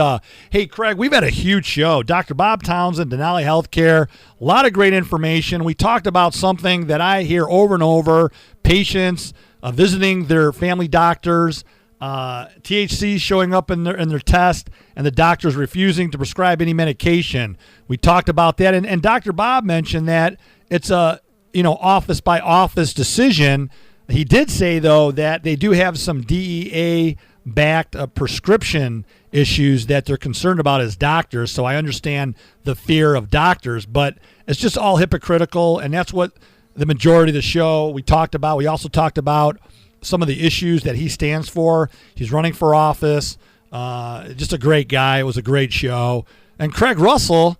Speaker 5: hey, Craig, we've had a huge show. Dr. Bob Townsend, Denali Healthcare, a lot of great information. We talked about something that I hear over and over, patients visiting their family doctors, THC showing up in their test, and the doctors refusing to prescribe any medication. We talked about that, and Dr. Bob mentioned that it's a office by office decision. He did say though that they do have some DEA backed prescription issues that they're concerned about as doctors. So I understand the fear of doctors, but it's just all hypocritical, and that's what the majority of the show we talked about. We also talked about some of the issues that he stands for. He's running for office. Just a great guy. It was a great show. And Craig Russell,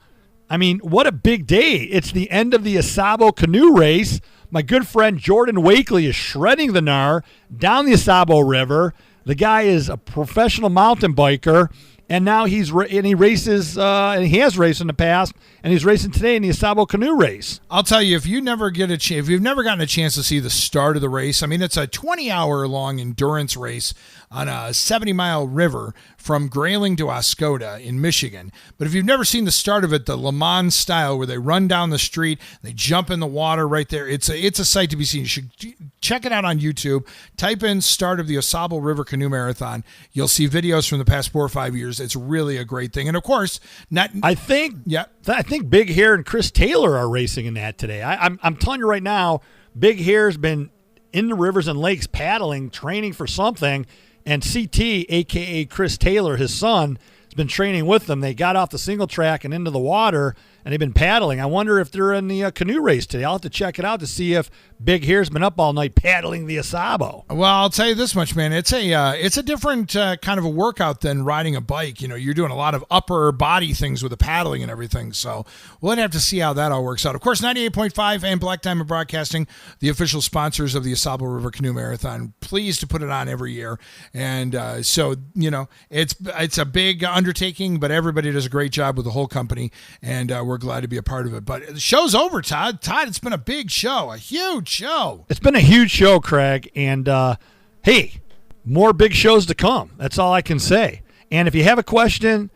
Speaker 5: I mean, what a big day. It's the end of the Asabo canoe race. My good friend Jordan Wakely is shredding the gnar down the Asabo River. The guy is a professional mountain biker, and now he races, and he has raced in the past, and he's racing today in the Asabo canoe race.
Speaker 7: I'll tell you, if you've never gotten a chance to see the start of the race, I mean, it's a 20-hour-long endurance race on a 70-mile river from Grayling to Oscoda in Michigan. But if you've never seen the start of it, the Le Mans style, where they run down the street, they jump in the water right there, it's a sight to be seen. You should check it out on YouTube. Type in start of the Osabo River Canoe Marathon. You'll see videos from the past 4 or 5 years. It's really a great thing. And of course, I think Big Hair and Chris Taylor are racing in that today. I'm telling you right now, Big Hair's been in the rivers and lakes paddling, training for something, and CT, a.k.a. Chris Taylor, his son, has been training with them. They got off the single track and into the water, and they've been paddling. I wonder if they're in the canoe race today. I'll have to check it out to see if Big Hair's been up all night paddling the Asabo. Well, I'll tell you this much, man. It's a different kind of a workout than riding a bike. You know, you're doing a lot of upper body things with the paddling and everything. So we'll have to see how that all works out. Of course, 98.5 and Black Diamond Broadcasting, the official sponsors of the Asabo River Canoe Marathon, pleased to put it on every year. And so, you know, it's a big undertaking, but everybody does a great job with the whole company, and we're glad to be a part of it. But the show's over, Todd. Todd, it's been a big show, a huge show.
Speaker 5: It's been a huge show, Craig, and hey, more big shows to come. That's all I can say. And if you have a question,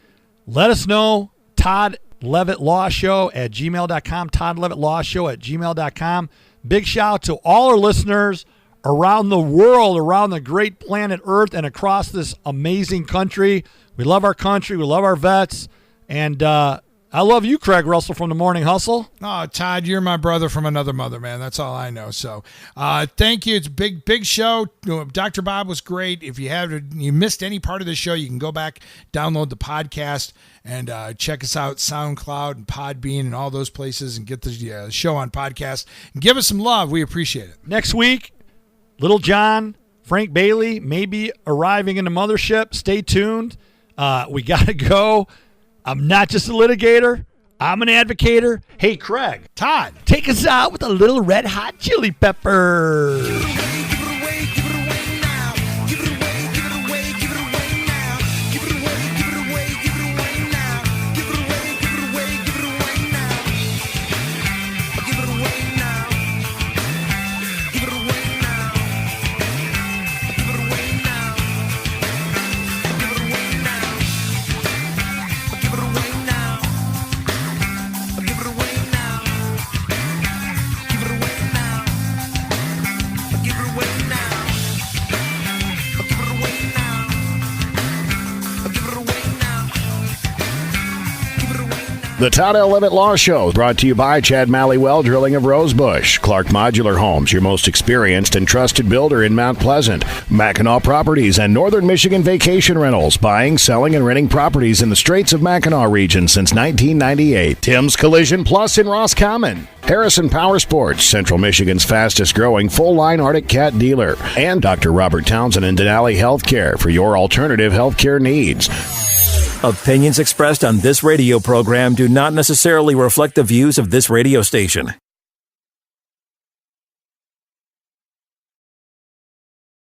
Speaker 5: let us know. Todd Levitt Law Show at gmail.com. Todd Levitt Law Show at gmail.com. Big shout out to all our listeners around the world, around the great planet Earth, and across this amazing country. We love our country. We love our vets. And I love you, Craig Russell from the Morning Hustle.
Speaker 7: Oh, Todd, you're my brother from another mother, man. That's all I know. So thank you. It's a big show. Dr. Bob was great. If you missed any part of the show, you can go back, download the podcast, and check us out, SoundCloud and Podbean and all those places, and get the show on podcast. And give us some love. We appreciate it.
Speaker 5: Next week, Little John, Frank Bailey may be arriving in the mothership. Stay tuned. We got to go. I'm not just a litigator. I'm an advocator. Hey, Craig.
Speaker 7: Todd.
Speaker 5: Take us out with a little red hot chili pepper.
Speaker 8: The Todd L. Levitt Law Show, brought to you by Chad Malley Well Drilling of Rosebush, Clark Modular Homes, your most experienced and trusted builder in Mount Pleasant, Mackinac Properties, and Northern Michigan Vacation Rentals, buying, selling, and renting properties in the Straits of Mackinac region since 1998. Tim's Collision Plus in Roscommon, Harrison Power Sports, Central Michigan's fastest-growing full-line Arctic Cat dealer, and Dr. Robert Townsend and Denali Healthcare for your alternative healthcare needs.
Speaker 1: Opinions expressed on this radio program do not necessarily reflect the views of this radio station.